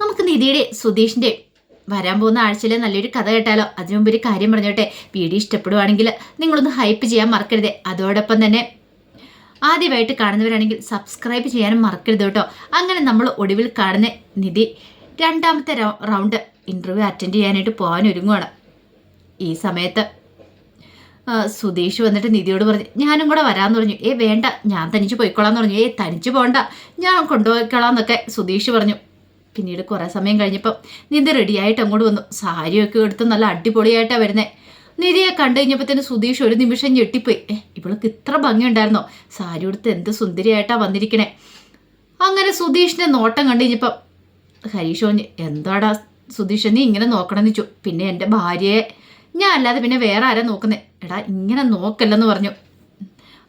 നമുക്ക് നിധിയുടെ സുധീഷിൻ്റെ വരാൻ പോകുന്ന ആഴ്ചയിലെ നല്ലൊരു കഥ കേട്ടാലോ? അതിനു മുമ്പ് ഒരു കാര്യം പറഞ്ഞോട്ടെ. വീഡിയോ ഇഷ്ടപ്പെടുവാണെങ്കിൽ നിങ്ങളൊന്ന് ഹൈപ്പ് ചെയ്യാൻ മറക്കരുത്. അതോടൊപ്പം തന്നെ ആദ്യമായിട്ട് കാണുന്നവരാണെങ്കിൽ സബ്സ്ക്രൈബ് ചെയ്യാനും മറക്കരുത് കേട്ടോ. അങ്ങനെ നമ്മൾ ഒടുവിൽ കാണുന്ന നിധി രണ്ടാമത്തെ റൗണ്ട് ഇൻ്റർവ്യൂ അറ്റൻഡ് ചെയ്യാനായിട്ട് പോകാൻ ഒരുങ്ങുവാണ്. ഈ സമയത്ത് സുധീഷ് വന്നിട്ട് നിധിയോട് പറഞ്ഞു, ഞാനും കൂടെ വരാമെന്ന് പറഞ്ഞു. വേണ്ട, ഞാൻ തനിച്ച് പോയിക്കോളാന്ന് പറഞ്ഞു. തനിച്ച് പോകണ്ട, ഞാൻ കൊണ്ടുപോയിക്കോളാന്നൊക്കെ സുധീഷ് പറഞ്ഞു. പിന്നീട് കുറേ സമയം കഴിഞ്ഞപ്പം നിധി റെഡിയായിട്ട് അങ്ങോട്ട് വന്നു. സാരിയൊക്കെ എടുത്ത് നല്ല അടിപൊളിയായിട്ടാണ് വരുന്നത്. നിധിയെ കണ്ടു കഴിഞ്ഞപ്പോഴത്തേന് സുധീഷ് ഒരു നിമിഷം ഞെട്ടിപ്പോയി. ഇവൾക്ക് ഇത്ര ഭംഗിയുണ്ടായിരുന്നോ? സാരി എടുത്ത് എന്ത് സുന്ദരിയായിട്ടാണ് വന്നിരിക്കണേ. അങ്ങനെ സുധീഷിൻ്റെ നോട്ടം കണ്ടു കഴിഞ്ഞപ്പം ഹരീഷ് പറഞ്ഞു, എന്താടാ സുധീഷ് നീ ഇങ്ങനെ നോക്കണമെന്ന് വെച്ചു. പിന്നെ എൻ്റെ ഭാര്യയെ ഞാൻ അല്ലാതെ പിന്നെ വേറെ ആരാ നോക്കുന്നേ? എടാ ഇങ്ങനെ നോക്കല്ലെന്ന് പറഞ്ഞു.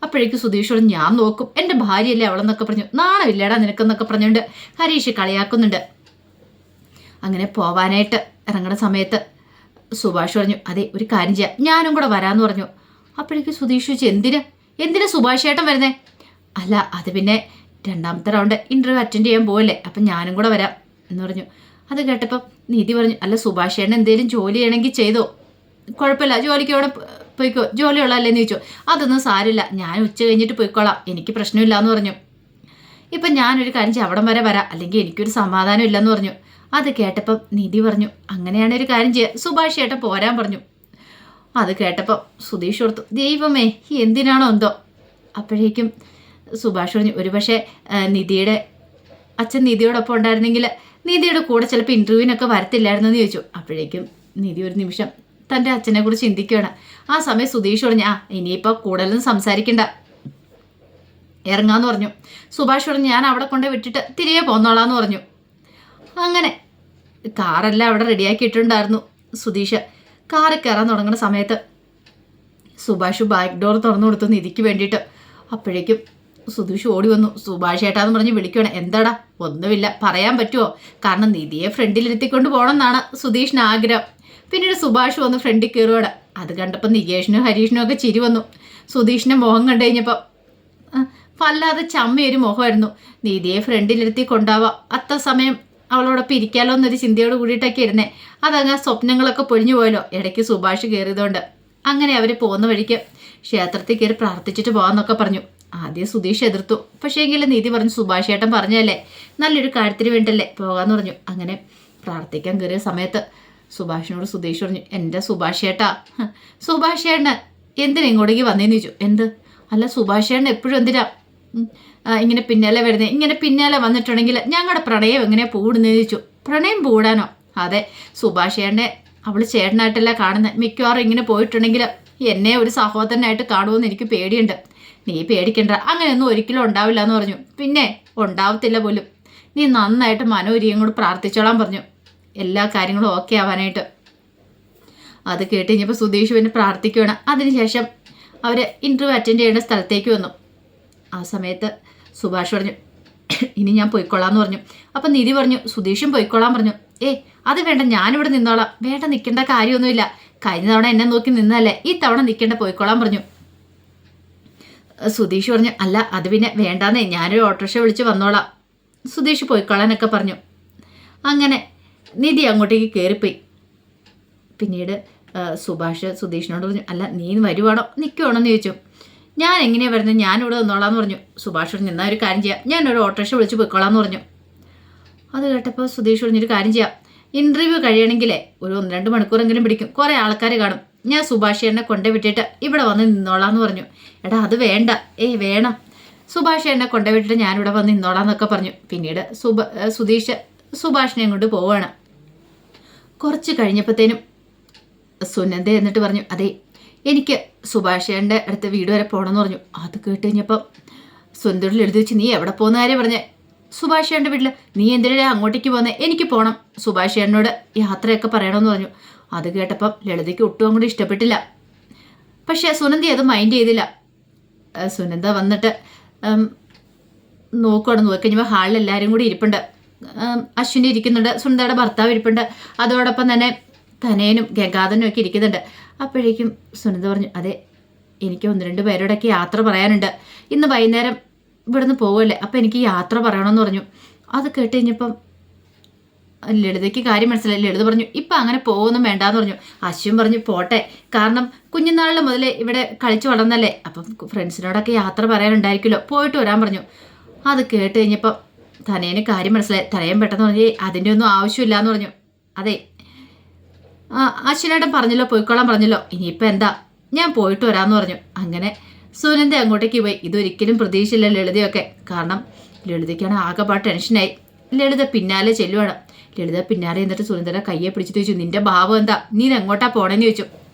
അപ്പോഴേക്കും സുധീഷ് പറഞ്ഞു, ഞാൻ നോക്കും, എൻ്റെ ഭാര്യയല്ലേ അവളെന്നൊക്കെ പറഞ്ഞു. നാണമില്ലടാ നിനക്കെന്നൊക്കെ പറഞ്ഞുകൊണ്ട് ഹരീഷ് കളിയാക്കുന്നുണ്ട്. അങ്ങനെ പോവാനായിട്ട് ഇറങ്ങുന്ന സമയത്ത് സുഭാഷ് പറഞ്ഞു, അതെ ഒരു കാര്യം ചെയ്യാം, ഞാനും കൂടെ വരാമെന്ന് പറഞ്ഞു. അപ്പോഴേക്കും സുധീഷ് ചോദിച്ചു, എന്തിനാ സുഭാഷ് ഏട്ടൻ വരുന്നേ? അല്ല അത് പിന്നെ രണ്ടാമത്തെ റൗണ്ട് ഇൻ്റർവ്യൂ അറ്റൻഡ് ചെയ്യാൻ പോവല്ലേ, അപ്പം ഞാനും കൂടെ വരാം എന്ന് പറഞ്ഞു. അത് കേട്ടപ്പം നിധി പറഞ്ഞു, അല്ല സുഭാഷ് ഏട്ടൻ എന്തെങ്കിലും ജോലി ചെയ്യണമെങ്കിൽ ചെയ്തോ, കുഴപ്പമില്ല, ജോലിക്ക് അവിടെ പോയിക്കോ, ജോലിയുള്ളതല്ലേന്ന് ചോദിച്ചു. അതൊന്നും സാരില്ല, ഞാൻ ഉച്ച കഴിഞ്ഞിട്ട് പോയിക്കോളാം, എനിക്ക് പ്രശ്നമില്ല എന്ന് പറഞ്ഞു. ഇപ്പം ഞാനൊരു കാര്യം ചെയ്യാം, അവിടം വരെ വരാം, അല്ലെങ്കിൽ എനിക്കൊരു സമാധാനം ഇല്ലെന്ന് പറഞ്ഞു. അത് കേട്ടപ്പം നിധി പറഞ്ഞു, അങ്ങനെയാണ് ഒരു കാര്യം ചെയ്യുക, സുഭാഷ് ഏട്ടൻ പോരാൻ പറഞ്ഞു. അത് കേട്ടപ്പം സുധീഷ് ഓർത്തു, ദൈവമേ എന്തിനാണോ എന്തോ. അപ്പോഴേക്കും സുഭാഷ് പറഞ്ഞു, ഒരുപക്ഷെ നിധിയുടെ അച്ഛൻ നിധിയോടൊപ്പം ഉണ്ടായിരുന്നെങ്കിൽ നിധിയുടെ കൂടെ ചിലപ്പോൾ ഇൻ്റർവ്യൂവിനൊക്കെ വരത്തില്ലായിരുന്നു എന്ന് ചോദിച്ചു. അപ്പോഴേക്കും നിധി ഒരു നിമിഷം തൻ്റെ അച്ഛനെ കുറിച്ച് ചിന്തിക്കുകയാണ്. ആ സമയം സുധീഷ് പറഞ്ഞു, ഇനിയിപ്പോൾ കൂടുതലൊന്നും സംസാരിക്കണ്ട, ഇറങ്ങാന്ന് പറഞ്ഞു. സുഭാഷ് പറഞ്ഞു, ഞാൻ അവിടെ കൊണ്ട് വിട്ടിട്ട് തിരികെ പോന്നോളാന്ന് പറഞ്ഞു. അങ്ങനെ കാറെല്ലാം അവിടെ റെഡിയാക്കിയിട്ടുണ്ടായിരുന്നു. സുധീഷ് കാറിൽ കയറാൻ തുടങ്ങുന്ന സമയത്ത് സുഭാഷ് ബാക്ക് ഡോർ തുറന്നു കൊടുത്തു നിധിക്ക് വേണ്ടിയിട്ട്. അപ്പോഴേക്കും സുധീഷ് ഓടി വന്നു. സുഭാഷ് ഏട്ടാന്ന് പറഞ്ഞ് വിളിക്കുകയാണ്. എന്താടാ? ഒന്നുമില്ല, പറയാൻ പറ്റുമോ? കാരണം നിധിയെ ഫ്രണ്ടിലിരുത്തിക്കൊണ്ട് പോകണമെന്നാണ് സുധീഷിന് ആഗ്രഹം. പിന്നീട് സുഭാഷ് വന്ന് ഫ്രണ്ടിൽ കയറുകയാണ്. അത് കണ്ടപ്പോൾ നികേഷിനും ഹരീഷിനും ഒക്കെ ചിരി വന്നു. സുധീഷിൻ്റെ മുഖം കണ്ടു കഴിഞ്ഞപ്പോൾ വല്ലാതെ ചമ്മയൊരു മുഖമായിരുന്നു. നിധിയെ ഫ്രണ്ടിലിരുത്തി കൊണ്ടാവാം, അത്ര സമയം അവളോടൊപ്പം ഇരിക്കാലോ എന്നൊരു ചിന്തയോട് കൂടിയിട്ടൊക്കെ ഇരുന്നേ. അതങ്ങ് സ്വപ്നങ്ങളൊക്കെ പൊഴിഞ്ഞു പോയല്ലോ ഇടയ്ക്ക് സുഭാഷ് കയറിയതുകൊണ്ട്. അങ്ങനെ അവർ പോകുന്ന വഴിക്ക് ക്ഷേത്രത്തിൽ കയറി പ്രാർത്ഥിച്ചിട്ട് പോകാമെന്നൊക്കെ പറഞ്ഞു. ആദ്യം സുധീഷ് എതിർത്തു. പക്ഷേ എങ്കിലും നീതി പറഞ്ഞു, സുഭാഷ് ഏട്ടൻ പറഞ്ഞല്ലേ, നല്ലൊരു കാര്യത്തിന് വേണ്ടല്ലേ പോകാമെന്ന് പറഞ്ഞു. അങ്ങനെ പ്രാർത്ഥിക്കാൻ കയറിയ സമയത്ത് സുഭാഷിനോട് സുധീഷ് പറഞ്ഞു, എൻ്റെ സുഭാഷ് ഏട്ടാ, സുഭാഷ് ഏട്ടന് എന്തിനാ ഇങ്ങോട്ടേക്ക് വന്നേന്ന് ചോദിച്ചു. എന്ത്? അല്ല സുഭാഷ് ഏട്ടൻ എപ്പോഴും എന്തിനാ ഇങ്ങനെ പിന്നാലെ വരുന്നത്? ഇങ്ങനെ പിന്നാലെ വന്നിട്ടുണ്ടെങ്കിൽ ഞങ്ങളുടെ പ്രണയം എങ്ങനെയാ പൂടുന്നതെന്ന് ചോദിച്ചു. പ്രണയം പൂടാനോ? അതെ, സുഭാഷ് ഏട്ടനെ അവൾ ചേട്ടനായിട്ടല്ല കാണുന്നത്. മിക്കവാറും ഇങ്ങനെ പോയിട്ടുണ്ടെങ്കിൽ എന്നെ ഒരു സഹോദരനായിട്ട് കാണുമെന്ന് എനിക്ക് പേടിയുണ്ട്. നീ പേടിക്കണ്ട, അങ്ങനെയൊന്നും ഒരിക്കലും ഉണ്ടാവില്ല എന്ന് പറഞ്ഞു. പിന്നെ ഉണ്ടാവത്തില്ല പോലും, നീ നന്നായിട്ട് മനോരിയും കൂടി പ്രാർത്ഥിച്ചോളാൻ പറഞ്ഞു, എല്ലാ കാര്യങ്ങളും ഓക്കെ ആവാനായിട്ട്. അത് കേട്ട് കഴിഞ്ഞപ്പോൾ സുധീഷ് പിന്നെ പ്രാർത്ഥിക്കുകയാണ്. അതിനുശേഷം അവർ ഇൻ്റർവ്യൂ അറ്റൻഡ് ചെയ്യേണ്ട സ്ഥലത്തേക്ക് വന്നു. ആ സമയത്ത് സുഭാഷ് പറഞ്ഞു, ഇനി ഞാൻ പോയിക്കൊള്ളാമെന്ന് പറഞ്ഞു. അപ്പം നിധി പറഞ്ഞു, സുധീഷും പോയിക്കൊള്ളാൻ പറഞ്ഞു. അത് വേണ്ട, ഞാനിവിടെ നിന്നോളാം. വേണ്ട, നിൽക്കേണ്ട കാര്യമൊന്നുമില്ല, കഴിഞ്ഞ തവണ എന്നെ നോക്കി നിന്നല്ലേ, ഈ തവണ നിൽക്കേണ്ട, പോയിക്കൊള്ളാൻ പറഞ്ഞു. സുധീഷ് പറഞ്ഞു, അല്ല അത് പിന്നെ വേണ്ടാന്നേ, ഞാനൊരു ഓട്ടോറിക്ഷ വിളിച്ച് വന്നോളാം. സുധീഷ് പോയിക്കൊള്ളാനൊക്കെ പറഞ്ഞു. അങ്ങനെ നിധി അങ്ങോട്ടേക്ക് കയറിപ്പോയി. പിന്നീട് സുഭാഷ് സുധീഷിനോട് പറഞ്ഞു, അല്ല നീ വരുവാണോ നിൽക്കുവാണോ എന്ന് ചോദിച്ചു. ഞാൻ എങ്ങനെയാണ് വരുന്നത്, ഞാനിവിടെ നിന്നോളാന്ന് പറഞ്ഞു. സുഭാഷ് പറഞ്ഞു, എന്നാൽ ഒരു കാര്യം ചെയ്യാം, ഞാനൊരു ഓട്ടോറിക്ഷ വിളിച്ച് പോയിക്കോളാന്ന് പറഞ്ഞു. അത് കേട്ടപ്പോൾ സുധീഷ് പറഞ്ഞൊരു കാര്യം ചെയ്യാം, ഇൻ്റർവ്യൂ കഴിയണമെങ്കിലേ ഒരു 1-2 മണിക്കൂറെങ്കിലും പിടിക്കും, കുറേ ആൾക്കാർ കാണും, ഞാൻ സുഭാഷ് എന്നെ കൊണ്ടേ വിട്ടിട്ട് ഇവിടെ വന്ന് നിന്നോളാന്ന് പറഞ്ഞു. എടാ അത് വേണ്ട. വേണം, സുഭാഷ് എന്നെ കൊണ്ടേ വിട്ടിട്ട് ഞാനിവിടെ വന്ന് നിന്നോളാന്നൊക്കെ പറഞ്ഞു. പിന്നീട് സുധീഷ് സുഭാഷിനെ കൊണ്ട് പോവുകയാണ്. കുറച്ച് കഴിഞ്ഞപ്പോഴത്തേനും സുനന്ദ എന്നിട്ട് പറഞ്ഞു, അതെ എനിക്ക് സുഭാഷേൻ്റെ അടുത്ത് വീട് വരെ പോകണമെന്ന് പറഞ്ഞു. അത് കേട്ട് കഴിഞ്ഞപ്പം സുന്ദരിൽ എഴുതി വെച്ച്, നീ എവിടെ പോകുന്ന കാര്യം പറഞ്ഞേ? സുഭാഷേൻ്റെ വീട്ടിൽ. നീ എന്തിനാ അങ്ങോട്ടേക്ക് പോകുന്നത്? എനിക്ക് പോകണം, സുഭാഷേനോട് യാത്രയൊക്കെ പറയണമെന്ന് പറഞ്ഞു. അത് കേട്ടപ്പം ലളിതയ്ക്ക് ഒട്ടും അങ്ങോട്ട് ഇഷ്ടപ്പെട്ടില്ല. പക്ഷേ സുനന്ദി അത് മൈൻഡ് ചെയ്തില്ല. സുനന്ദ വന്നിട്ട് നോക്കിക്കഴിഞ്ഞപ്പോൾ ഹാളിൽ എല്ലാവരും കൂടി ഇരിപ്പുണ്ട്. അശ്വിനി ഇരിക്കുന്നുണ്ട്, സുനന്ദയുടെ ഭർത്താവ് ഇരിപ്പുണ്ട്, അതോടൊപ്പം തന്നെ തനയനും ഗംഗാധരനും ഒക്കെ ഇരിക്കുന്നുണ്ട്. അപ്പോഴേക്കും സുനന്ദ പറഞ്ഞു, അതെ എനിക്ക് 1-2 പേരോടൊക്കെ യാത്ര പറയാനുണ്ട്, ഇന്ന് വൈകുന്നേരം ഇവിടുന്ന് പോകുമല്ലേ, അപ്പം എനിക്ക് യാത്ര പറയണമെന്ന് പറഞ്ഞു. അത് കേട്ട് കഴിഞ്ഞപ്പം ലളിതയ്ക്ക് കാര്യം മനസ്സിലായി. ലളിത പറഞ്ഞു ഇപ്പം അങ്ങനെ പോകുന്നു വേണ്ടാന്ന് പറഞ്ഞു. അശ്വിൻ പറഞ്ഞു പോട്ടെ, കാരണം കുഞ്ഞുനാളിൽ മുതലേ ഇവിടെ കളിച്ചു വളർന്നല്ലേ, അപ്പം ഫ്രണ്ട്സിനോടൊക്കെ യാത്ര പറയാനുണ്ടായിരിക്കുമല്ലോ, പോയിട്ട് വരാൻ പറഞ്ഞു. അത് കേട്ട് കഴിഞ്ഞപ്പം തനേന് കാര്യം മനസ്സിലായി. തനയൻ പെട്ടെന്ന് പറഞ്ഞു അതിൻ്റെ ഒന്നും ആവശ്യമില്ല എന്ന് പറഞ്ഞു. അതെ അശ്വിനേട്ടൻ പറഞ്ഞല്ലോ പോയിക്കോളാൻ പറഞ്ഞല്ലോ, ഇനിയിപ്പോൾ എന്താ ഞാൻ പോയിട്ട് വരാമെന്ന് പറഞ്ഞു. അങ്ങനെ സുനന്ദ അങ്ങോട്ടേക്ക് പോയി. ഇതൊരിക്കലും പ്രതീക്ഷയില്ല ലളിതയൊക്കെ, കാരണം ലളിതയ്ക്കാണ് ആകെപ്പാട് ടെൻഷനായി. ലളിത പിന്നാലെ ചെല്ലുവാണ്. ലളിത പിന്നാലെ എന്നിട്ട് സുനന്ദയുടെ കയ്യെ പിടിച്ചിട്ട് ചോദിച്ചു നിന്റെ ഭാവം എന്താ, നീ എങ്ങോട്ടാ പോണേന്ന് ചോദിച്ചു.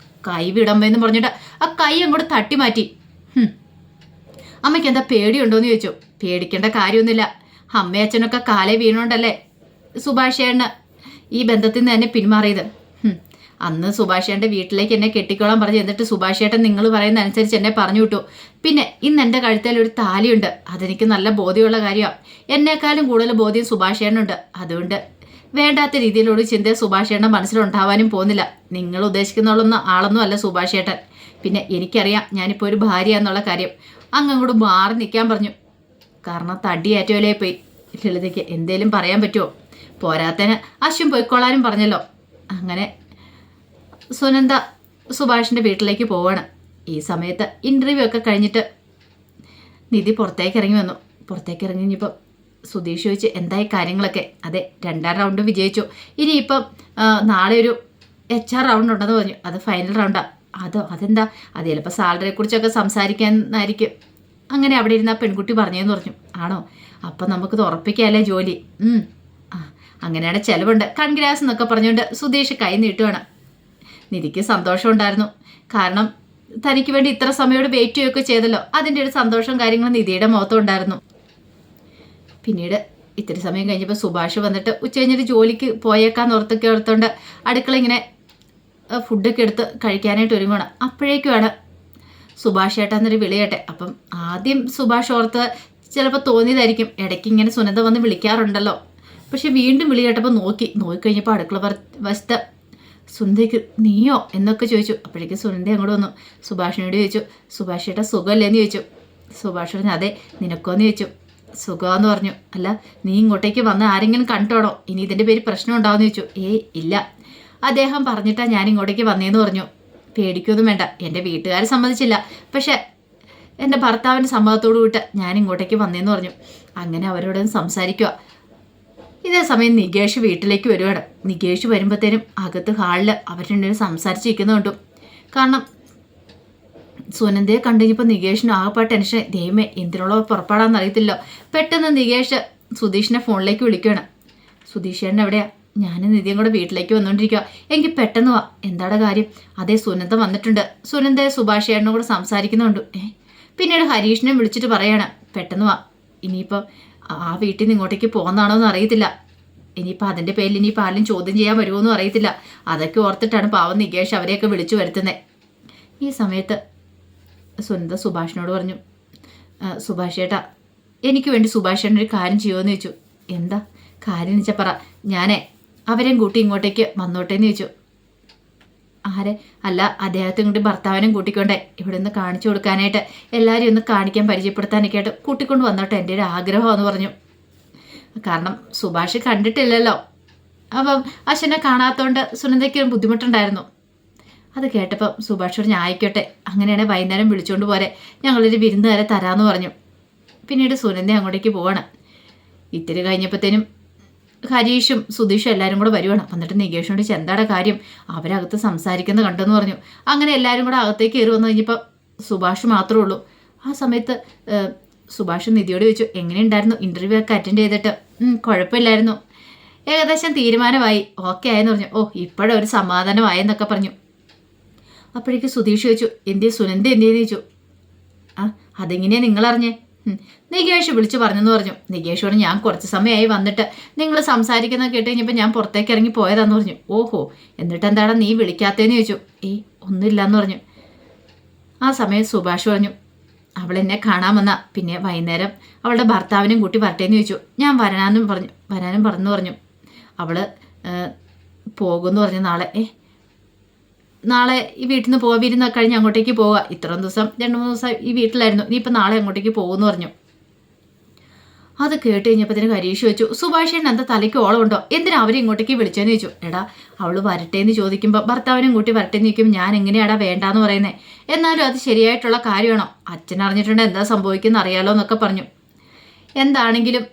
കൈ വിടമ്പെന്ന് പറഞ്ഞിട്ട് ആ കൈ അങ്ങോട്ട് തട്ടി മാറ്റി. അമ്മയ്ക്ക് എന്താ പേടിയുണ്ടോയെന്ന് ചോദിച്ചു. പേടിക്കേണ്ട കാര്യമൊന്നുമില്ല, അമ്മയച്ഛനൊക്കെ കാലേ വീണോണ്ടല്ലേ സുഭാഷേണ് ഈ ബന്ധത്തിൽ നിന്ന് തന്നെ പിന്മാറിയത്. അന്ന് സുഭാഷേട്ടൻ്റെ വീട്ടിലേക്ക് എന്നെ കെട്ടിക്കോളാൻ പറഞ്ഞു. എന്നിട്ട് സുഭാഷേട്ടൻ നിങ്ങൾ പറയുന്ന അനുസരിച്ച് എന്നെ പറഞ്ഞു വിട്ടു. പിന്നെ ഇന്ന് എൻ്റെ കഴുത്തിൽ ഒരു താലിയുണ്ട്, അതെനിക്ക് നല്ല ബോധ്യമുള്ള കാര്യമാണ്. എന്നെക്കാളും കൂടുതൽ ബോധ്യം സുഭാഷേട്ടനുണ്ട്. അതുകൊണ്ട് വേണ്ടാത്ത രീതിയിലുള്ള ചിന്ത സുഭാഷേട്ടൻ്റെ മനസ്സിലുണ്ടാവാനും പോകുന്നില്ല. നിങ്ങൾ ഉദ്ദേശിക്കുന്ന ആളൊന്നും അല്ല സുഭാഷേട്ടൻ. പിന്നെ എനിക്കറിയാം ഞാനിപ്പോൾ ഒരു ഭാര്യ എന്നുള്ള കാര്യം. അങ്ങോട്ട് മാറി നിൽക്കാൻ പറഞ്ഞു. കാരണം തടിയേറ്റവലേ പോയി. ലളിതയ്ക്ക് എന്തേലും പറയാൻ പറ്റുമോ? പോരാത്തതിന് അശ്വിൻ പോയിക്കോളാനും പറഞ്ഞല്ലോ. അങ്ങനെ സുനന്ദ സുഭാഷിൻ്റെ വീട്ടിലേക്ക് പോവാണ്. ഈ സമയത്ത് ഇൻ്റർവ്യൂ ഒക്കെ കഴിഞ്ഞിട്ട് നിധി പുറത്തേക്ക് ഇറങ്ങി വന്നു. പുറത്തേക്ക് ഇറങ്ങി കഴിഞ്ഞപ്പോൾ സുധീഷ് ചോദിച്ച് എന്തായി കാര്യങ്ങളൊക്കെ. അതെ 2ാം റൗണ്ട് വിജയിച്ചു. ഇനിയിപ്പം നാളെ ഒരു HR റൗണ്ട് ഉണ്ടെന്ന് പറഞ്ഞു. അത് ഫൈനൽ റൗണ്ടാണ്. അതെന്താ? അത് ചിലപ്പോൾ സാലറിയെക്കുറിച്ചൊക്കെ സംസാരിക്കാനായിരിക്കും. അങ്ങനെ അവിടെ ഇരുന്ന പെൺകുട്ടി പറഞ്ഞതെന്ന് പറഞ്ഞു. ആണോ? അപ്പം നമുക്കിത് ഉറപ്പിക്കാമല്ലേ ജോലി. അങ്ങനെയാണ് ചിലവുണ്ട്, കൺഗ്രാസ് എന്നൊക്കെ പറഞ്ഞുകൊണ്ട് സുധീഷ് കൈ നീട്ടുവാണ്. നിധിക്ക് സന്തോഷമുണ്ടായിരുന്നു, കാരണം തനിക്ക് വേണ്ടി ഇത്ര സമയോട് വെയിറ്റ് ചെയ്യുകയൊക്കെ ചെയ്തല്ലോ. അതിൻ്റെ ഒരു സന്തോഷവും കാര്യങ്ങളും നിധിയുടെ മുഖത്തും ഉണ്ടായിരുന്നു. പിന്നീട് ഇത്തിരി സമയം കഴിഞ്ഞപ്പോൾ സുഭാഷ് വന്നിട്ട് ഉച്ച കഴിഞ്ഞിട്ട് ജോലിക്ക് പോയേക്കാന്ന് ഓർത്തോണ്ട് അടുക്കള ഇങ്ങനെ ഫുഡൊക്കെ എടുത്ത് കഴിക്കാനായിട്ട് ഒരുങ്ങണം. അപ്പോഴേക്കുമാണ് സുഭാഷ് ഏട്ടാ എന്നൊരു വിളിയേട്ടെ. അപ്പം ആദ്യം സുഭാഷ് ഓർത്ത് ചിലപ്പോൾ തോന്നിയതായിരിക്കും ഇടയ്ക്ക് ഇങ്ങനെ സുനന്ദ വന്ന് വിളിക്കാറുണ്ടല്ലോ. പക്ഷെ വീണ്ടും വിളി കേട്ടപ്പോൾ നോക്കിക്കഴിഞ്ഞപ്പോൾ അടുക്കള വശത്ത് സുനന്ദയ്ക്ക് നീയോ എന്നൊക്കെ ചോദിച്ചു. അപ്പോഴേക്കും സുനന്ദ അങ്ങോട്ട് വന്നു. സുഭാഷിനോട് ചോദിച്ചു സുഭാഷ് ഏട്ടാ സുഖമല്ലേന്ന് ചോദിച്ചു. സുഭാഷ് പറഞ്ഞു അതെ, നിനക്കോന്ന് ചോദിച്ചു. സുഖമെന്ന് പറഞ്ഞു. അല്ല നീ ഇങ്ങോട്ടേക്ക് വന്ന് ആരെങ്കിലും കണ്ടോടോ, ഇനി ഇതിൻ്റെ പേര് പ്രശ്നം ഉണ്ടാവുമെന്ന് ചോദിച്ചു. ഇല്ല, അദ്ദേഹം പറഞ്ഞിട്ടാ ഞാൻ ഇങ്ങോട്ടേക്ക് വന്നേന്ന് പറഞ്ഞു. പേടിക്കൊന്നും വേണ്ട, എൻ്റെ വീട്ടുകാർ സമ്മതിച്ചില്ല, പക്ഷെ എൻ്റെ ഭർത്താവിൻ്റെ സമ്മതത്തോടു കൂട്ട് ഞാൻ ഇങ്ങോട്ടേക്ക് വന്നേന്ന് പറഞ്ഞു. അങ്ങനെ അവരോടൊന്ന് സംസാരിക്കുക. ഇതേ സമയം നികേഷ് വീട്ടിലേക്ക് വരുവാണ്. നികേഷ് വരുമ്പോഴത്തേനും അകത്ത് ഹാളിൽ അവർ രണ്ടുപേരും സംസാരിച്ചിരിക്കുന്നുണ്ടു. കാരണം സുനന്ദയെ കണ്ടു കഴിഞ്ഞപ്പോൾ നികേഷിന് ആകെപ്പാട് ടെൻഷൻ. ദൈവമേ എന്തിനുള്ള പുറപ്പാടാന്ന് അറിയത്തില്ലോ. പെട്ടെന്ന് നികേഷ് സുധീഷിനെ ഫോണിലേക്ക് വിളിക്കുകയാണ്. സുധീഷേട്ടൻ എവിടെയാ? ഞാനും നിധിയും കൂടെ വീട്ടിലേക്ക് വന്നുകൊണ്ടിരിക്കുക. എനിക്ക് പെട്ടെന്ന് വാ. എന്താണ് കാര്യം? അതേ സുനന്ദ വന്നിട്ടുണ്ട്. സുനന്ദയെ സുഭാഷ് ചേട്ടനും കൂടെ സംസാരിക്കുന്നുണ്ട്. പിന്നീട് ഹരീഷിനെ വിളിച്ചിട്ട് പറയാണ് പെട്ടെന്ന് വാ. ഇനിയിപ്പം ആ വീട്ടിൽ നിന്ന് ഇങ്ങോട്ടേക്ക് പോകുന്നതാണോ എന്ന് അറിയത്തില്ല. ഇനിയിപ്പോൾ അതിൻ്റെ പേരിൽ ഇനിയിപ്പോൾ ആരും ചോദ്യം ചെയ്യാൻ വരുമോയെന്നും അറിയത്തില്ല. അതൊക്കെ ഓർത്തിട്ടാണ് പാവം നികേഷ് അവരെയൊക്കെ വിളിച്ചു വരുത്തുന്നത്. ഈ സമയത്ത് സുനന്ദ സുഭാഷിനോട് പറഞ്ഞു സുഭാഷ് ചേട്ടാ എനിക്ക് വേണ്ടി സുഭാഷ് ചേട്ടൻ ഒരു കാര്യം ചെയ്യുമെന്ന് ചോദിച്ചു. എന്താ കാര്യം എന്ന് വെച്ചാൽ പറ, ഞാനേ അവരെയും കൂട്ടി ഇങ്ങോട്ടേക്ക് വന്നോട്ടേന്ന് ചോദിച്ചു. ആരെ? അല്ല അദ്ദേഹത്തെ കൊണ്ട് ഭർത്താവിനും കൂട്ടിക്കൊണ്ടേ ഇവിടെ നിന്ന് കാണിച്ചു കൊടുക്കാനായിട്ട്, എല്ലാവരും ഒന്ന് കാണിക്കാൻ പരിചയപ്പെടുത്താനൊക്കെ ആയിട്ട് കൂട്ടിക്കൊണ്ട് വന്നോട്ടെ, എൻ്റെ ഒരു ആഗ്രഹമെന്ന് പറഞ്ഞു. കാരണം സുഭാഷ് കണ്ടിട്ടില്ലല്ലോ. അപ്പം അശ്വനെ കാണാത്തതുകൊണ്ട് സുനന്ദയ്ക്ക് ബുദ്ധിമുട്ടുണ്ടായിരുന്നു. അത് കേട്ടപ്പം സുഭാഷ് പറഞ്ഞു ആയിക്കോട്ടെ, അങ്ങനെയാണെങ്കിൽ വൈകുന്നേരം വിളിച്ചുകൊണ്ട് പോരെ, ഞങ്ങളൊരു വിരുന്ന് വരെ തരാമെന്ന് പറഞ്ഞു. പിന്നീട് സുനന്ദ അങ്ങോട്ടേക്ക് പോവാണ്. ഇത്തിരി കഴിഞ്ഞപ്പോഴത്തേനും ഹരീഷും സുധീഷും എല്ലാവരും കൂടെ വരുവാണ്. വന്നിട്ട് നികേഷിനോട് എന്താടെ കാര്യം, അവരകത്ത് സംസാരിക്കുന്നത് കണ്ടെന്ന് പറഞ്ഞു. അങ്ങനെ എല്ലാവരും കൂടെ അകത്തേക്ക് കയറി വന്നു കഴിഞ്ഞപ്പോൾ സുഭാഷ് മാത്രമേ ഉള്ളൂ. ആ സമയത്ത് സുഭാഷ് നിധിയോട് ചോദിച്ചു എങ്ങനെയുണ്ടായിരുന്നു ഇൻ്റർവ്യൂ ഒക്കെ അറ്റൻഡ് ചെയ്തിട്ട്? കുഴപ്പമില്ലായിരുന്നു, ഏകദേശം തീരുമാനമായി, ഓക്കെ ആയെന്ന് പറഞ്ഞു. ഇപ്പോഴൊരു ഒരു സമാധാനമായെന്നൊക്കെ പറഞ്ഞു. അപ്പോഴേക്ക് സുധീഷ് ചോദിച്ചു സുനന്ദ എന്തിയെന്ന് ചോദിച്ചു. അതെങ്ങനെയാണ് നിങ്ങളറിഞ്ഞേ? നികേഷ് വിളിച്ചു പറഞ്ഞെന്ന് പറഞ്ഞു. നികേഷ് പറഞ്ഞു ഞാൻ കുറച്ച് സമയമായി വന്നിട്ട് നിങ്ങൾ സംസാരിക്കുന്നത് കേട്ട് കഴിഞ്ഞപ്പോൾ ഞാൻ പുറത്തേക്ക് ഇറങ്ങി പോയതാന്ന് പറഞ്ഞു. ഓഹോ, എന്നിട്ട് എന്താണ് നീ വിളിക്കാത്തതെന്ന് ചോദിച്ചു. ഒന്നുമില്ലാന്ന് പറഞ്ഞു. ആ സമയം സുഭാഷ് പറഞ്ഞു അവളെന്നെ കാണാൻ വന്ന, പിന്നെ വൈകുന്നേരം അവളുടെ ഭർത്താവിനും കൂട്ടി വരട്ടേന്ന് ചോദിച്ചു. ഞാൻ വരാനും പറഞ്ഞു പറഞ്ഞു. അവള് പോകുമെന്ന് പറഞ്ഞു. നാളെ ഈ വീട്ടിൽ നിന്ന് വിരുന്ന് കഴിഞ്ഞ് അങ്ങോട്ടേക്ക് പോവുക. ഇത്രയും ദിവസം 2-3 ദിവസം ഈ വീട്ടിലായിരുന്നു, ഇനിയിപ്പോൾ നാളെ അങ്ങോട്ടേക്ക് പോകുമെന്ന് പറഞ്ഞു. അത് കേട്ട് കഴിഞ്ഞപ്പോഴത്തേന് ഹരീഷ് വെച്ചു, സുഭാഷേട്ടൻ എന്താ തലയ്ക്ക് ഓളമുണ്ടോ, എന്തിനാ അവരെ ഇങ്ങോട്ടേക്ക് വിളിച്ചെന്ന് ചോദിച്ചു. എടാ അവള് വരട്ടേന്ന് ചോദിക്കുമ്പോൾ ഭർത്താവിനും കൂട്ടി വരട്ടേന്ന് ചോദിക്കുമ്പോൾ ഞാൻ എങ്ങനെയാടാ വേണ്ടാന്ന് പറയുന്നത്, എന്നാലും അത് ശരിയായിട്ടുള്ള കാര്യമാണോ, അച്ഛൻ അറിഞ്ഞിട്ടുണ്ട് എന്താ സംഭവിക്കുന്ന അറിയാലോ എന്നൊക്കെ പറഞ്ഞു. എന്താണെങ്കിലും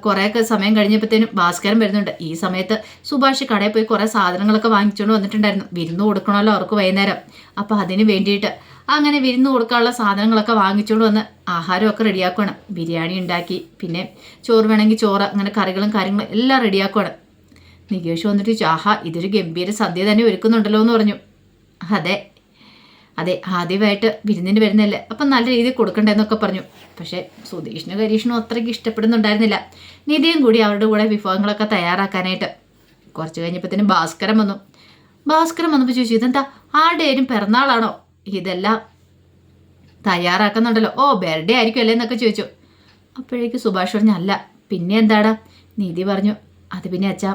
കുറേയൊക്കെ സമയം കഴിഞ്ഞപ്പോഴത്തേനും ഭാസ്കരൻ വരുന്നുണ്ട്. ഈ സമയത്ത് സുഭാഷ് കടയിൽ പോയി കുറേ സാധനങ്ങളൊക്കെ വാങ്ങിച്ചുകൊണ്ട് വന്നിട്ടുണ്ടായിരുന്നു. വിരുന്ന് കൊടുക്കണമല്ലോ അവർക്ക് വൈകുന്നേരം. അപ്പോൾ അതിന് വേണ്ടിയിട്ട് അങ്ങനെ വിരുന്ന് കൊടുക്കാനുള്ള സാധനങ്ങളൊക്കെ വാങ്ങിച്ചുകൊണ്ട് വന്ന് ആഹാരമൊക്കെ റെഡിയാക്കുകയാണ്. ബിരിയാണി ഉണ്ടാക്കി, പിന്നെ ചോറ് വേണമെങ്കിൽ ചോറ്, അങ്ങനെ കറികളും കാര്യങ്ങളും എല്ലാം റെഡിയാക്കുകയാണ്. നികേഷ് വന്നിട്ട് ചോദിച്ചു, ആഹാ ഇതൊരു ഗംഭീര സദ്യ തന്നെ ഒരുക്കുന്നുണ്ടല്ലോ എന്ന് പറഞ്ഞു. അതെ ആദ്യമായിട്ട് വിരുന്നിന് വരുന്നല്ലേ, അപ്പം നല്ല രീതിയിൽ കൊടുക്കണ്ടെന്നൊക്കെ പറഞ്ഞു. പക്ഷേ സുധീഷിനും ഹരീഷിനും അത്രയ്ക്ക് ഇഷ്ടപ്പെടുന്നുണ്ടായിരുന്നില്ല. നിധിയും കൂടി അവരുടെ കൂടെ വിഭവങ്ങളൊക്കെ തയ്യാറാക്കാനായിട്ട്. കുറച്ച് കഴിഞ്ഞപ്പോഴത്തേനും ഭാസ്കരൻ വന്നപ്പോൾ ചോദിച്ചു, ഇതെന്താ ആരുടെയും പിറന്നാളാണോ ഇതെല്ലാം തയ്യാറാക്കുന്നുണ്ടല്ലോ, ഓ ബർത്ത്ഡേ ആയിരിക്കും അല്ലേ എന്നൊക്കെ ചോദിച്ചു. അപ്പോഴേക്ക് സുഭാഷ് പറഞ്ഞു, അല്ല പിന്നെ എന്താടാ. നിധി പറഞ്ഞു, അത് പിന്നെ അച്ഛാ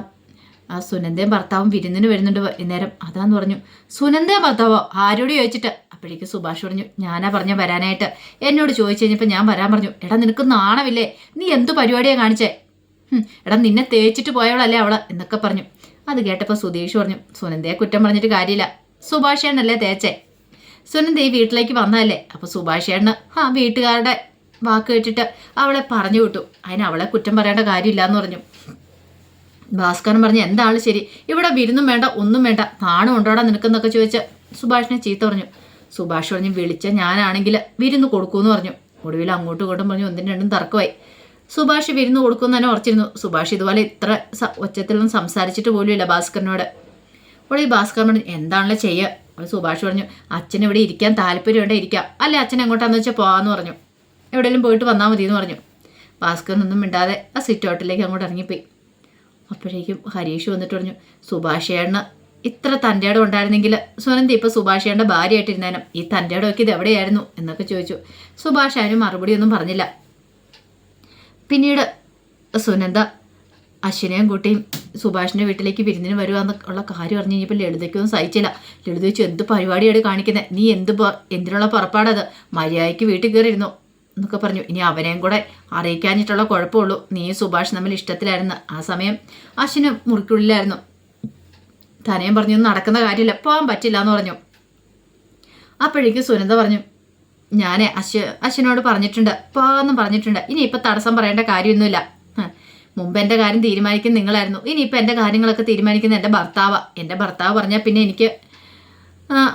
ആ സുനന്ദയും ഭർത്താവും വിരുന്നിന് വരുന്നുണ്ട് വൈകുന്നേരം, അതാന്ന് പറഞ്ഞു. സുനന്ദയും ഭർത്താവോ, ആരോട് ചോദിച്ചിട്ട്? അപ്പോഴേക്ക് സുഭാഷ് പറഞ്ഞു, ഞാനാ പറഞ്ഞ വരാനായിട്ട്, എന്നോട് ചോദിച്ചു കഴിഞ്ഞപ്പോൾ ഞാൻ വരാൻ പറഞ്ഞു. എടാ നിനക്ക് നാണമില്ലേ, നീ എന്തു പരിപാടിയാണ് കാണിച്ചേ, എടാ നിന്നെ തേച്ചിട്ട് പോയവളല്ലേ അവള് എന്നൊക്കെ പറഞ്ഞു. അത് കേട്ടപ്പോൾ സുധീഷ് പറഞ്ഞു, സുനന്ദയെ കുറ്റം പറഞ്ഞിട്ട് കാര്യമില്ല, സുഭാഷേണ്ണല്ലേ തേച്ചേ, സുനന്ദ ഈ വീട്ടിലേക്ക് വന്നതല്ലേ, അപ്പോൾ സുഭാഷേണ്ണ വീട്ടുകാരുടെ വാക്ക് കേട്ടിട്ട് അവളെ പറഞ്ഞു വിട്ടു, അതിന് അവളെ കുറ്റം പറയേണ്ട കാര്യമില്ല എന്ന് പറഞ്ഞു. ഭാസ്കരൻ പറഞ്ഞു, എന്താണ് ശരി, ഇവിടെ വിരുന്നും വേണ്ട ഒന്നും വേണ്ട, നാണം ഉണ്ടോടാ നിനക്കെന്നൊക്കെ ചോദിച്ച് സുഭാഷിനെ ചീത്ത പറഞ്ഞു. സുഭാഷ് പറഞ്ഞു, വിളിച്ച ഞാനാണെങ്കിൽ വിരുന്ന് കൊടുക്കൂന്ന് പറഞ്ഞു. ഒടുവിൽ അങ്ങോട്ടും ഇങ്ങോട്ടും പറഞ്ഞു, ഒന്നിനും രണ്ടും തർക്കമായി. സുഭാഷ് വിരുന്ന് കൊടുക്കുമെന്ന് തന്നെ ഉറച്ചിരുന്നു. സുഭാഷ് ഇതുപോലെ ഇത്ര ഒച്ചത്തിലൊന്നും സംസാരിച്ചിട്ട് പോലുമില്ല ഭാസ്കരനോട്. അപ്പോൾ ഈ ഭാസ്കരൻ പറഞ്ഞു, എന്താണല്ലോ ചെയ്യുക. അപ്പോൾ സുഭാഷ് പറഞ്ഞു, അച്ഛൻ ഇവിടെ ഇരിക്കാൻ താല്പര്യമുണ്ടേ ഇരിക്കാം, അല്ലെ അച്ഛൻ എങ്ങോട്ടാന്ന് വെച്ചാൽ പോകാമെന്ന് പറഞ്ഞു. എവിടെയെങ്കിലും പോയിട്ട് വന്നാൽ മതി എന്ന് പറഞ്ഞു. ഭാസ്കരനൊന്നും മിണ്ടാതെ ആ സിറ്റ് ഔട്ടിലേക്ക് അങ്ങോട്ട് ഇറങ്ങിപ്പോയി. അപ്പോഴേക്കും ഹരീഷ് വന്നിട്ട് പറഞ്ഞു, സുഭാഷേണ്ണ ഇത്ര തൻ്റെ ഇടം ഉണ്ടായിരുന്നെങ്കിൽ സുനന്ദ ഇപ്പോൾ സുഭാഷേണ്ണ ഭാര്യയായിട്ടിരുന്നേനും, ഈ തൻ്റെ ഇടമൊക്കെ ഇത് എവിടെയായിരുന്നു എന്നൊക്കെ ചോദിച്ചു. സുഭാഷ് അതിന് മറുപടിയൊന്നും പറഞ്ഞില്ല. പിന്നീട് സുനന്ദ അശ്വിനെയും കൂട്ടിയും സുഭാഷിൻ്റെ വീട്ടിലേക്ക് വിരുന്നിന് വരുവാന്നുള്ള കാര്യം അറിഞ്ഞ് കഴിഞ്ഞപ്പോൾ ലളിതയ്ക്കൊന്നും സഹിച്ചില്ല. ലളിത ചോദിച്ചു, എന്ത് പരിപാടിയാണ് കാണിക്കുന്നത്, നീ എന്തിനുള്ള പുറപ്പാടത്, മര്യാദയ്ക്ക് വീട്ടിൽ കയറിയിരുന്നു എന്നൊക്കെ പറഞ്ഞു. ഇനി അവനെയും കൂടെ അറിയിക്കാഞ്ഞിട്ടുള്ള കുഴപ്പമുള്ളൂ, നീ സുഭാഷ് തമ്മിൽ ഇഷ്ടത്തിലായിരുന്നു. ആ സമയം അശ്വിന് മുറിക്കുള്ളിലായിരുന്നു. തനയും പറഞ്ഞു, നടക്കുന്ന കാര്യമില്ല, പോകാൻ പറ്റില്ല എന്ന് പറഞ്ഞു. അപ്പോഴേക്കും സുനന്ദ പറഞ്ഞു, ഞാൻ അശ്വിനോട് പറഞ്ഞിട്ടുണ്ട്, പോകാമെന്നും പറഞ്ഞിട്ടുണ്ട്, ഇനിയിപ്പോൾ തടസ്സം പറയേണ്ട കാര്യമൊന്നുമില്ല. മുമ്പ് എൻ്റെ കാര്യം തീരുമാനിക്കുന്ന നിങ്ങളായിരുന്നു, ഇനിയിപ്പോൾ എൻ്റെ കാര്യങ്ങളൊക്കെ തീരുമാനിക്കുന്ന എൻ്റെ ഭർത്താവാണ്. എൻ്റെ ഭർത്താവ് പറഞ്ഞാൽ പിന്നെ എനിക്ക്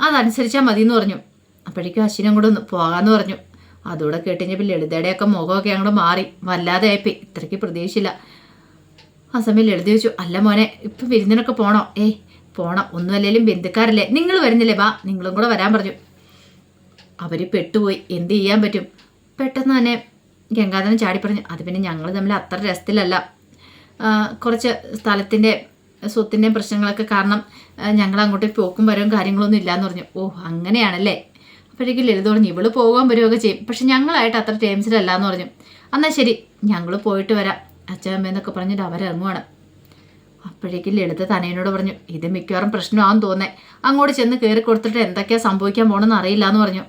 അതനുസരിച്ചാൽ മതി എന്ന് പറഞ്ഞു. അപ്പോഴേക്കും അശ്വിനും കൂടെ പോകാമെന്ന് പറഞ്ഞു. അതോടെ കേട്ടുകഴിഞ്ഞപ്പോൾ ലളിതയുടെയൊക്കെ മുഖമൊക്കെ അങ്ങോട്ട് മാറി, വല്ലാതെ ആയിപ്പോയി. ഇത്രയ്ക്ക് പ്രതീക്ഷിച്ചില്ല. ആ സമയം ലളിത ചോദിച്ചു, അല്ല മോനെ ഇപ്പം വിരുന്നിനൊക്കെ പോണോ? പോണം, ഒന്നുമല്ലേലും ബന്ധുക്കാരല്ലേ, നിങ്ങൾ വരുന്നില്ലേ, വാ നിങ്ങളും കൂടെ വരാൻ പറഞ്ഞു. അവർ പെട്ടുപോയി, എന്ത് ചെയ്യാൻ പറ്റും. പെട്ടെന്ന് തന്നെ ഗംഗാധരൻ ചാടി പറഞ്ഞു, അത് പിന്നെ ഞങ്ങൾ തമ്മിൽ അത്ര രസത്തിലല്ല, കുറച്ച് സ്ഥലത്തിൻ്റെ സ്വത്തിൻ്റെയും പ്രശ്നങ്ങളൊക്കെ കാരണം ഞങ്ങൾ അങ്ങോട്ട് പോക്കും വരവും കാര്യങ്ങളൊന്നും ഇല്ലയെന്ന് പറഞ്ഞു. ഓ അങ്ങനെയാണല്ലേ. അപ്പോഴേക്കും ലളിത പറഞ്ഞു, ഇവള് പോകാൻ വരുമൊക്കെ ചെയ്യും, പക്ഷെ ഞങ്ങളായിട്ട് അത്ര ടേംസിലല്ല എന്ന് പറഞ്ഞു. എന്നാൽ ശരി ഞങ്ങൾ പോയിട്ട് വരാം അച്ഛനമ്മയെന്നൊക്കെ പറഞ്ഞിട്ട് അവരിറങ്ങുവാണ്. അപ്പോഴേക്കും ലളിത തനയനോട് പറഞ്ഞു, ഇത് മിക്കവാറും പ്രശ്നമാണെന്ന് തോന്നേ, അങ്ങോട്ട് ചെന്ന് കയറി കൊടുത്തിട്ട് എന്തൊക്കെയാണ് സംഭവിക്കാൻ പോകണമെന്ന് അറിയില്ല എന്ന് പറഞ്ഞു.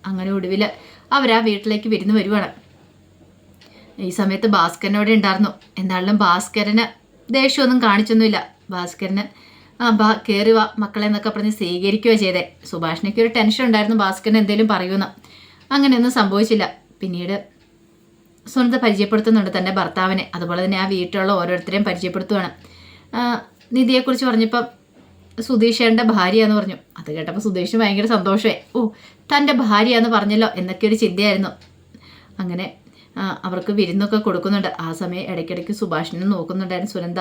അങ്ങനെ ഒടുവിൽ അവരാ വീട്ടിലേക്ക് വിരുന്ന് വരുവാണ്. ഈ സമയത്ത് ഭാസ്കരനോടെ ഉണ്ടായിരുന്നു. എന്നാലും ഭാസ്കരന് ദേഷ്യമൊന്നും കാണിച്ചൊന്നുമില്ല. ഭാസ്കരന് കയറി വാ മക്കളെ എന്നൊക്കെ പറഞ്ഞ് സ്വീകരിക്കുകയോ ചെയ്തേ. സുഭാഷിനൊക്കെ ഒരു ടെൻഷൻ ഉണ്ടായിരുന്നു ഭാസ്കരൻ എന്തെങ്കിലും പറയുമെന്ന്. അങ്ങനെയൊന്നും സംഭവിച്ചില്ല. പിന്നീട് സുനന്ദ പരിചയപ്പെടുത്തുന്നുണ്ട് തൻ്റെ ഭർത്താവിനെ, അതുപോലെ തന്നെ ആ വീട്ടിലുള്ള ഓരോരുത്തരെയും പരിചയപ്പെടുത്തുവാണ്. നിധിയെക്കുറിച്ച് പറഞ്ഞപ്പം സുധീഷേൻ്റെ ഭാര്യയാന്ന് പറഞ്ഞു. അത് കേട്ടപ്പോൾ സുധീഷിന് ഭയങ്കര സന്തോഷമായി. ഓ തൻ്റെ ഭാര്യയാന്ന് പറഞ്ഞല്ലോ എന്നൊക്കെ ഒരു ചിന്തയായിരുന്നു. അങ്ങനെ അവർക്ക് വിരുന്നൊക്കെ കൊടുക്കുന്നുണ്ട്. ആ സമയം ഇടയ്ക്കിടയ്ക്ക് സുഭാഷിനെ നോക്കുന്നുണ്ടായിരുന്നു സുനന്ദ.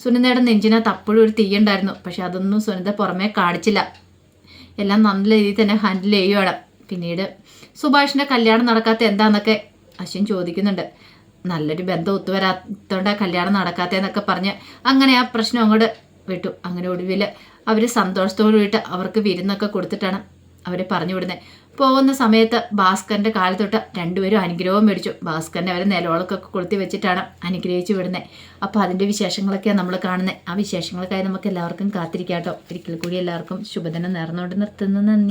സുനന്ദയുടെ നെഞ്ചിനകത്ത് അപ്പോഴും ഒരു തീയുണ്ടായിരുന്നു. പക്ഷെ അതൊന്നും സുനന്ദ പുറമേ കാണിച്ചില്ല. എല്ലാം നല്ല രീതിയിൽ തന്നെ ഹാൻഡിൽ ചെയ്യുവാണ്. പിന്നീട് സുഭാഷിൻ്റെ കല്യാണം നടക്കാത്ത എന്താന്നൊക്കെ അശ്വിൻ ചോദിക്കുന്നുണ്ട്. നല്ലൊരു ബന്ധം ഒത്തുവരാത്തോണ്ടാ കല്യാണം നടക്കാത്തതെന്നൊക്കെ പറഞ്ഞ് അങ്ങനെ ആ പ്രശ്നം അങ്ങോട്ട് വിട്ടു. അങ്ങനെ ഒടുവിൽ അവർ സന്തോഷത്തോട് കൂടിയിട്ട് അവർക്ക് വിരുന്നൊക്കെ കൊടുത്തിട്ടാണ് അവരെ പറഞ്ഞു വിടുന്നത്. പോകുന്ന സമയത്ത് ഭാസ്കരൻ്റെ കാലിൽ തൊട്ട് രണ്ടുപേരും അനുഗ്രഹവും മേടിച്ചു. ഭാസ്കരനെ അവരെ നിലവിളക്കൊക്കെ കൊളുത്തി വെച്ചിട്ടാണ് അനുഗ്രഹിച്ച് വിടുന്നത്. അപ്പോൾ അതിൻ്റെ വിശേഷങ്ങളൊക്കെയാണ് നമ്മൾ കാണുന്നത്. ആ വിശേഷങ്ങൾക്കായി നമുക്ക് എല്ലാവർക്കും കാത്തിരിക്കാം കേട്ടോ. ഒരിക്കൽ കൂടി എല്ലാവർക്കും ശുഭദിനം നേർന്നുകൊണ്ട് നിർത്തുന്നു. നന്ദി.